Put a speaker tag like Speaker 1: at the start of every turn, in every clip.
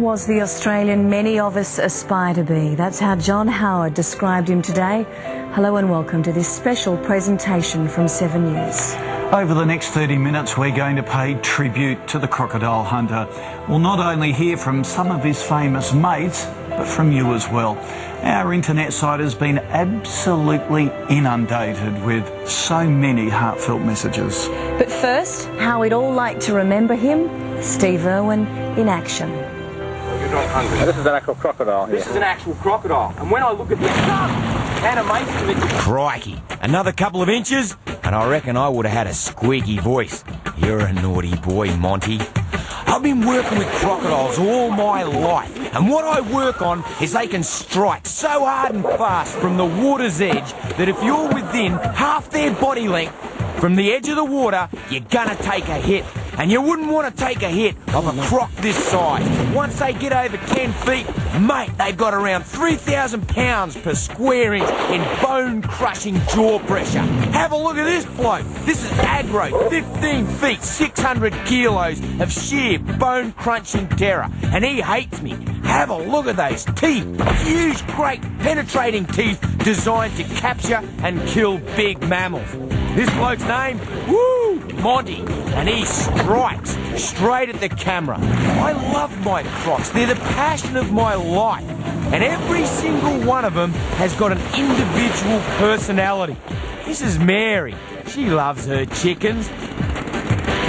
Speaker 1: was the Australian many of us aspire to be. That's how John Howard described him today. Hello and welcome to this special presentation from 7 News.
Speaker 2: Over the next 30 minutes, we're going to pay tribute to the crocodile hunter. We'll not only hear from some of his famous mates, but from you as well. Our internet site has been absolutely inundated with so many heartfelt messages.
Speaker 1: But first, how we'd all like to remember him, Steve Irwin in action.
Speaker 3: You're not hungry.
Speaker 4: This is an actual crocodile here.
Speaker 3: This is an actual crocodile. And when I look at this animation, it's...
Speaker 5: Crikey, another couple of inches, and I reckon I would have had a squeaky voice. You're a naughty boy, Monty. I've been working with crocodiles all my life, and what I work on is they can strike so hard and fast from the water's edge that if you're within half their body length from the edge of the water, you're gonna take a hit. And you wouldn't want to take a hit of a croc this size. Once they get over 10 feet, mate, they've got around 3,000 pounds per square inch in bone-crushing jaw pressure. Have a look at this bloke. This is aggro, 15 feet, 600 kilos of sheer bone-crunching terror. And he hates me. Have a look at those teeth. Huge, great, penetrating teeth designed to capture and kill big mammals. This bloke's name? Woo! Monty. And he strikes straight at the camera. I love my crocs. They're the passion of my life. And every single one of them has got an individual personality. This is Mary. She loves her chickens.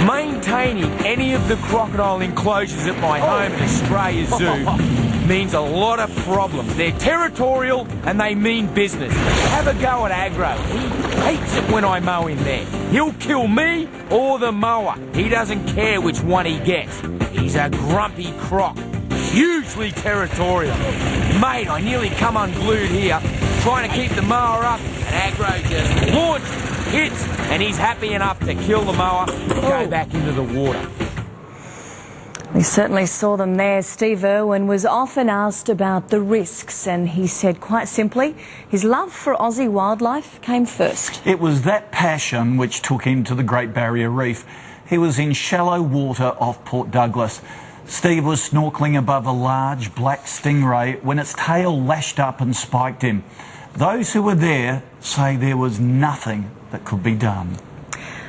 Speaker 5: Maintaining any of the crocodile enclosures at my home in Australia Zoo means a lot of problems. They're territorial and they mean business. Have a go at Agro. He hates it when I mow in there. He'll kill me or the mower. He doesn't care which one he gets. He's a grumpy croc, hugely territorial. Mate, I nearly come unglued here, trying to keep the mower up, and Agro just launched, hits, and he's happy enough to kill the mower and go back into the water.
Speaker 1: We certainly saw them there. Steve Irwin was often asked about the risks, and he said quite simply, his love for Aussie wildlife came first.
Speaker 2: It was that passion which took him to the Great Barrier Reef. He was in shallow water off Port Douglas. Steve was snorkelling above a large black stingray when its tail lashed up and spiked him. Those who were there say there was nothing that could be done.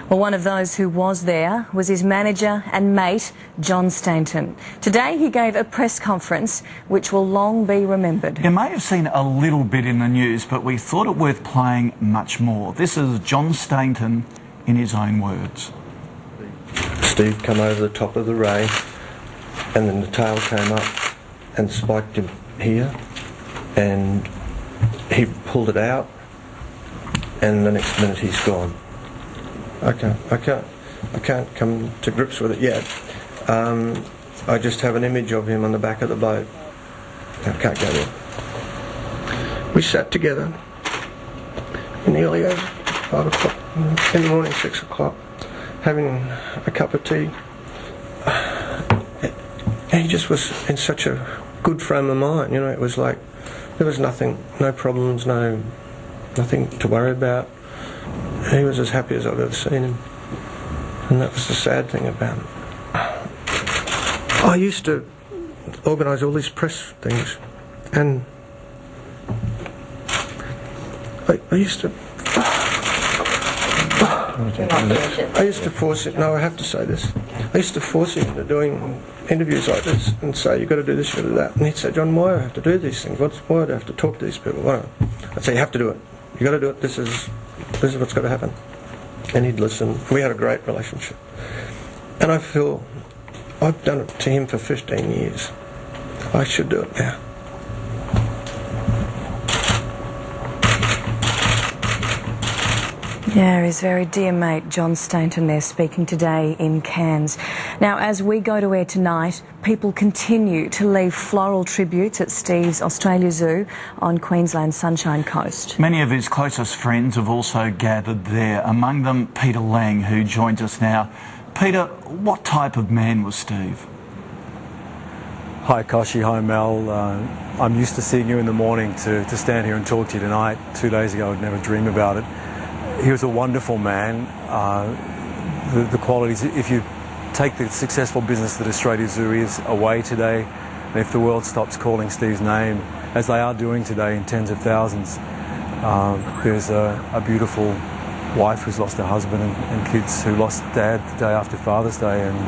Speaker 1: Well, one of those who was there was his manager and mate, John Stainton. Today he gave a press conference which will long be remembered.
Speaker 2: You may have seen a little bit in the news, but we thought it worth playing much more. This is John Stainton in his own words.
Speaker 6: Steve come over the top of the ray, and then the tail came up and spiked him here, and he pulled it out, and the next minute he's gone. I can't come to grips with it yet. I just have an image of him on the back of the boat. I can't go there. We sat together in the early hours, 5 o'clock in the morning, 6 o'clock, having a cup of tea. And he just was in such a good frame of mind, you know. It was like there was nothing, no problems, nothing to worry about. He was as happy as I've ever seen him, and that was the sad thing about him. I used to organise all these press things, and I used to force it. No, I have to say this. I used to force him into doing interviews like this and say, you've got to do this, you've got to do that. And he'd say, John, why do I have to do these things? Why do I have to talk to these people? Why? I'd say, you have to do it. You've got to do it. This is what's got to happen. And he'd listen. We had a great relationship. And I feel I've done it to him for 15 years. I should do it now.
Speaker 1: Yeah, his very dear mate John Stainton there speaking today in Cairns. Now, as we go to air tonight, people continue to leave floral tributes at Steve's Australia Zoo on Queensland's Sunshine Coast.
Speaker 2: Many of his closest friends have also gathered there, among them Peter Lang, who joins us now. Peter, what type of man was Steve?
Speaker 7: Hi Koshi, hi Mel. I'm used to seeing you in the morning. To stand here and talk to you tonight, 2 days ago I would never dream about it. He was a wonderful man. The qualities, if you take the successful business that Australia Zoo is away today, And if the world stops calling Steve's name, as they are doing today in tens of thousands, there's a beautiful wife who's lost her husband and kids who lost dad the day after Father's Day, and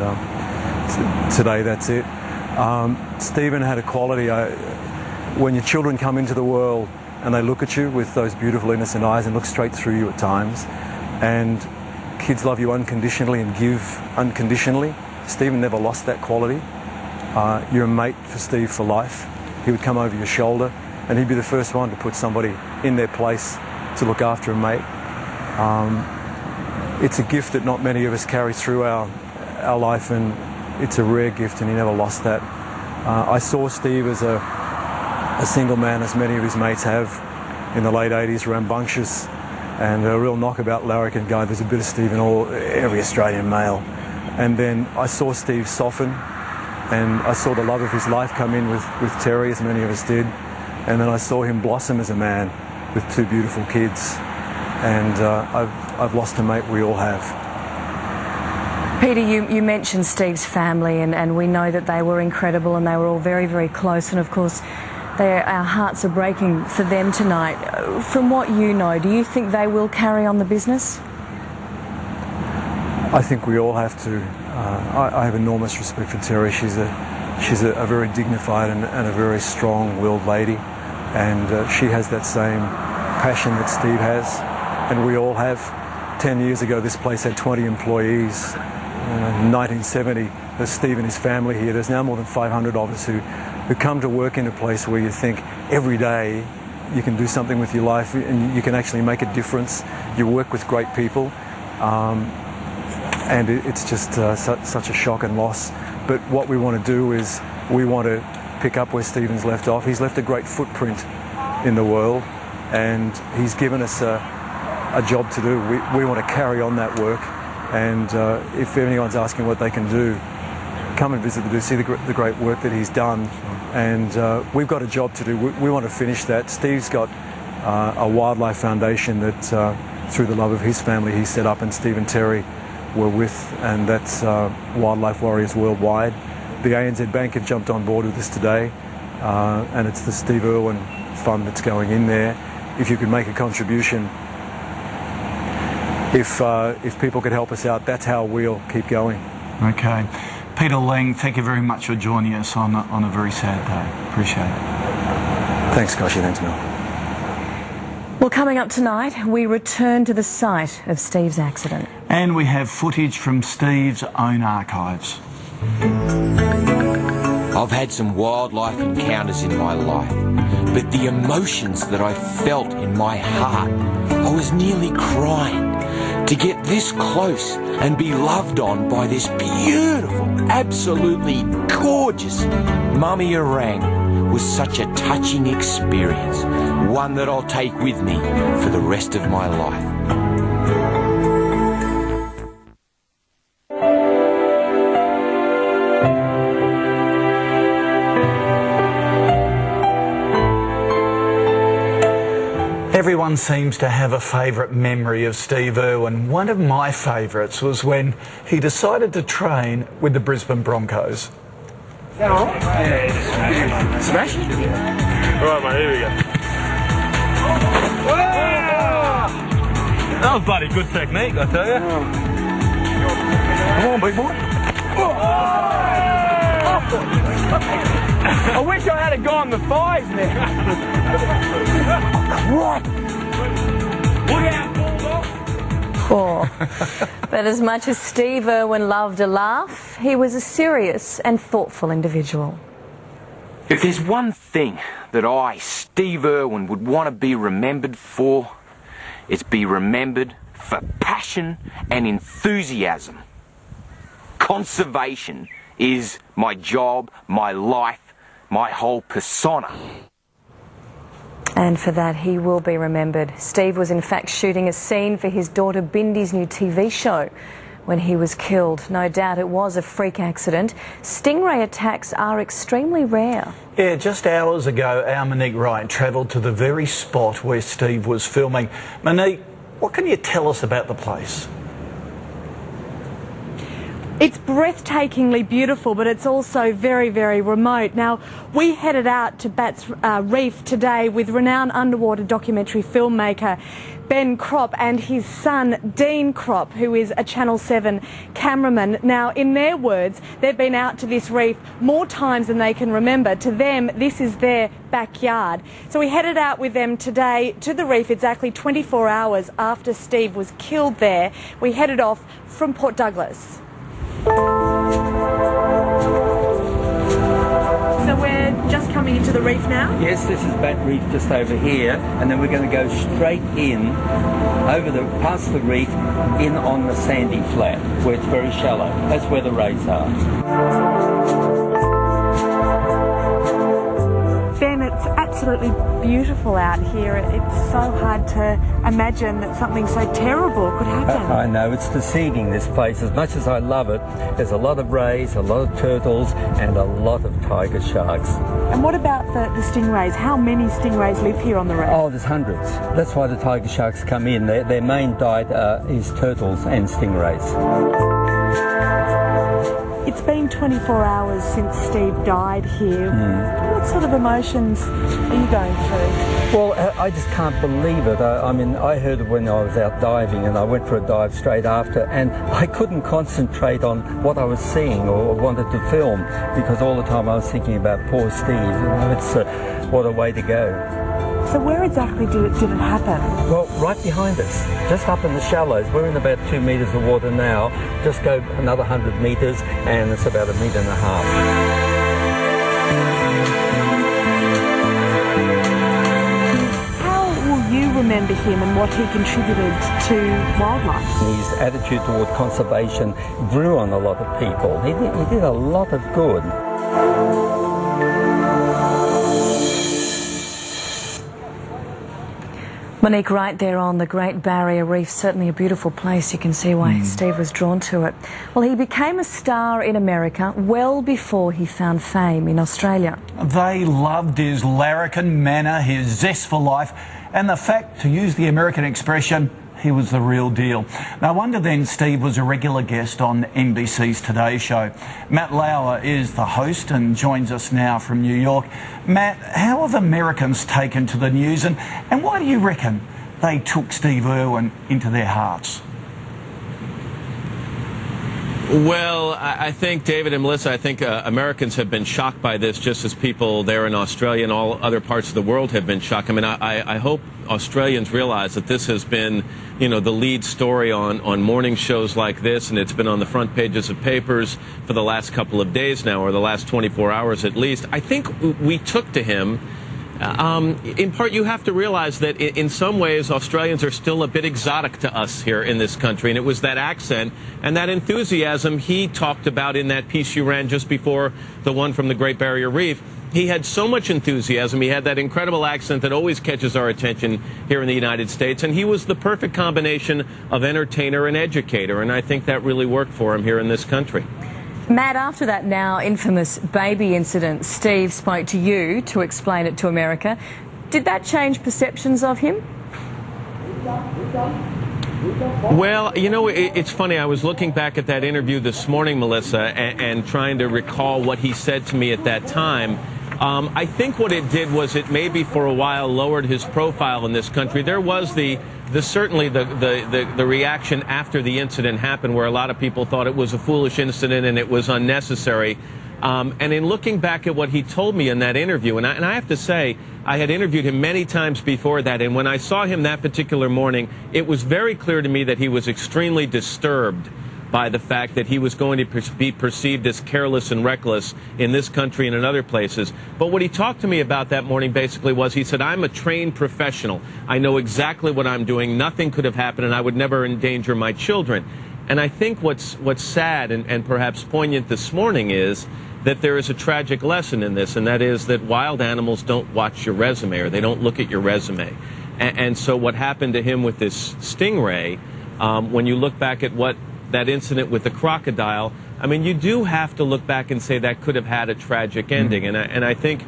Speaker 7: today that's it. Stephen had a quality, when your children come into the world and they look at you with those beautiful innocent eyes and look straight through you at times, and kids love you unconditionally and give unconditionally. Stephen never lost that quality. You're a mate for Steve for life. He would come over your shoulder and he'd be the first one to put somebody in their place to look after a mate. It's a gift that not many of us carry through our life, and it's a rare gift, and he never lost that. I saw Steve as a single man, as many of his mates have, in the late 80s, rambunctious and a real knockabout larrikin guy. There's a bit of Steve in every Australian male. And then I saw Steve soften, and I saw the love of his life come in with Terry, as many of us did. And then I saw him blossom as a man with two beautiful kids. And I've lost a mate, we all have.
Speaker 1: Peter, you mentioned Steve's family, and we know that they were incredible and they were all very, very close. And of course, our hearts are breaking for them tonight. From what you know, do you think they will carry on the business?
Speaker 7: I think we all have to. I have enormous respect for Terry. She's a very dignified and a very strong-willed lady, and she has that same passion that Steve has, and we all have. 10 years ago, this place had 20 employees. In 1970, there's Steve and his family here. There's now more than 500 of us who come to work in a place where you think every day you can do something with your life and you can actually make a difference. You work with great people, and it's just such a shock and loss. But what we want to do is we want to pick up where Stephen's left off. He's left a great footprint in the world, and he's given us a job to do. We want to carry on that work, and if anyone's asking what they can do, come and visit see the great work that he's done. And we've got a job to do. We want to finish that. Steve's got a wildlife foundation that through the love of his family he set up, and Steve and Terry were with, and that's Wildlife Warriors Worldwide. The ANZ Bank have jumped on board with this today, and it's the Steve Irwin fund that's going in there. If you could make a contribution, if people could help us out, that's how we'll keep going.
Speaker 2: Okay. Peter Lang, thank you very much for joining us on a very sad day. Appreciate it.
Speaker 7: Thanks, Koshi. Thanks, Mel.
Speaker 1: Well, coming up tonight, we return to the site of Steve's accident.
Speaker 2: And we have footage from Steve's own archives.
Speaker 5: I've had some wildlife encounters in my life, but the emotions that I felt in my heart, I was nearly crying. To get this close and be loved on by this beautiful, absolutely gorgeous mummy orang was such a touching experience, one that I'll take with me for the rest of my life.
Speaker 2: Everyone seems to have a favourite memory of Steve Irwin. One of my favourites was when he decided to train with the Brisbane Broncos.
Speaker 3: Is that all right? Yeah. Smash it? All right, mate, here we go. That was bloody good technique, I tell you. Come on, big boy. I wish I had a guy on the thighs now. Right. Look out, Bulldog.
Speaker 1: Oh. But as much as Steve Irwin loved a laugh, he was a serious and thoughtful individual.
Speaker 5: If there's one thing that I, Steve Irwin, would want to be remembered for, it's be remembered for passion and enthusiasm. Conservation is my job, my life, my whole persona.
Speaker 1: And for that, he will be remembered. Steve was in fact shooting a scene for his daughter Bindi's new TV show when he was killed. No doubt it was a freak accident. Stingray attacks are extremely rare.
Speaker 2: Yeah, just hours ago, our Monique Wright travelled to the very spot where Steve was filming. Monique, what can you tell us about the place?
Speaker 1: It's breathtakingly beautiful, but it's also very, very remote. Now, we headed out to Bats Reef today with renowned underwater documentary filmmaker Ben Kropp and his son Dean Kropp, who is a Channel 7 cameraman. Now, in their words, they've been out to this reef more times than they can remember. To them, this is their backyard. So we headed out with them today to the reef exactly 24 hours after Steve was killed there. We headed off from Port Douglas. So we're just coming into the reef now?
Speaker 4: Yes, this is Bat Reef just over here, and then we're going to go straight in, past the reef, in on the sandy flat, where it's very shallow. That's where the rays are.
Speaker 1: Ben, it's absolutely beautiful out here. It's so hard to imagine that something so terrible could happen.
Speaker 4: I know, it's deceiving, this place. As much as I love it, there's a lot of rays, a lot of turtles, and a lot of tiger sharks.
Speaker 1: And what about the stingrays? How many stingrays live here on the reef?
Speaker 4: Oh, there's hundreds. That's why the tiger sharks come in. Their main diet is turtles and stingrays.
Speaker 1: It's been 24 hours since Steve died here. What sort of emotions are you going through?
Speaker 4: Well, I just can't believe it. I mean, I heard it when I was out diving, and I went for a dive straight after, and I couldn't concentrate on what I was seeing or wanted to film, because all the time I was thinking about poor Steve. You know, it's what a way to go.
Speaker 1: So where exactly did it happen?
Speaker 4: Well, right behind us, just up in the shallows. We're in about 2 metres of water now. Just go another 100 metres and it's about 1.5 metres.
Speaker 1: How will you remember him and what he contributed to wildlife?
Speaker 4: His attitude toward conservation grew on a lot of people. He did a lot of good.
Speaker 1: Monique, right there on the Great Barrier Reef, certainly a beautiful place. You can see why Steve was drawn to it. Well, he became a star in America well before he found fame in Australia.
Speaker 2: They loved his larrikin manner, his zest for life, and the fact, to use the American expression, he was the real deal. No wonder then Steve was a regular guest on NBC's Today Show. Matt Lauer is the host and joins us now from New York. Matt, how have Americans taken to the news, and why do you reckon they took Steve Irwin into their hearts?
Speaker 8: Well, I think, David and Melissa, I think Americans have been shocked by this just as people there in Australia and all other parts of the world have been shocked. I mean, I hope Australians realize that this has been, you know, the lead story on morning shows like this, and it's been on the front pages of papers for the last couple of days now, or the last 24 hours at least. I think we took to him. In part, you have to realize that in some ways Australians are still a bit exotic to us here in this country, and it was that accent and that enthusiasm he talked about in that piece you ran just before the one from the Great Barrier Reef. He had so much enthusiasm. He had that incredible accent that always catches our attention here in the United States, and he was the perfect combination of entertainer and educator, and I think that really worked for him here in this country.
Speaker 1: Matt, after that now infamous baby incident, Steve spoke to you to explain it to America. Did that change perceptions of him?
Speaker 8: Well, you know, it's funny. I was looking back at that interview this morning, Melissa, and trying to recall what he said to me at that time. I think what it did was it maybe for a while lowered his profile in this country. There was certainly the reaction after the incident happened, where a lot of people thought it was a foolish incident and it was unnecessary. And in looking back at what he told me in that interview, and I have to say, I had interviewed him many times before that, and when I saw him that particular morning, it was very clear to me that he was extremely disturbed by the fact that he was going to be perceived as careless and reckless in this country and in other places. But what he talked to me about that morning basically was, he said, I'm a trained professional. I know exactly what I'm doing. Nothing could have happened, and I would never endanger my children. And I think what's sad and perhaps poignant this morning is that there is a tragic lesson in this, and that is that wild animals don't watch your resume, or they don't look at your resume. And so what happened to him with this stingray, when you look back at what that incident with the crocodile, I mean, you do have to look back and say that could have had a tragic ending. And I think,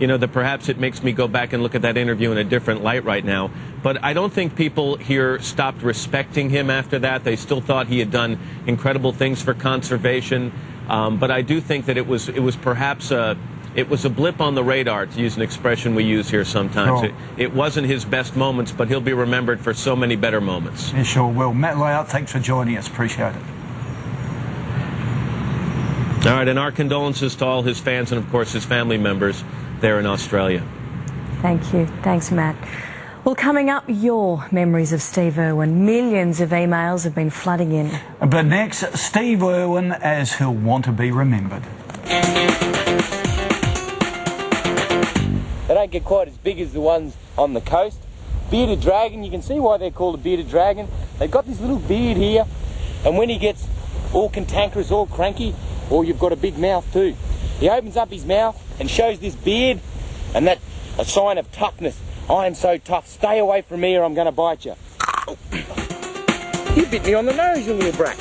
Speaker 8: that perhaps it makes me go back and look at that interview in a different light right now. But I don't think people here stopped respecting him after that. They still thought he had done incredible things for conservation. But I do think that it was perhaps a blip on the radar, to use an expression we use here sometimes.
Speaker 2: Sure.
Speaker 8: It wasn't his best moments, but he'll be remembered for so many better moments.
Speaker 2: He sure will. Matt Layout, thanks for joining us. Appreciate it.
Speaker 8: All right, and our condolences to all his fans and, of course, his family members there in Australia.
Speaker 1: Thank you. Thanks, Matt. Well, coming up, your memories of Steve Irwin. Millions of emails have been flooding in.
Speaker 2: But next, Steve Irwin as he'll want to be remembered.
Speaker 9: They don't get quite as big as the ones on the coast. Bearded dragon, you can see why they're called a bearded dragon. They've got this little beard here, and when he gets all cantankerous, all cranky, or you've got a big mouth too, he opens up his mouth and shows this beard, and that's a sign of toughness. I am so tough, stay away from me or I'm going to bite you. You bit me on the nose, you little brat.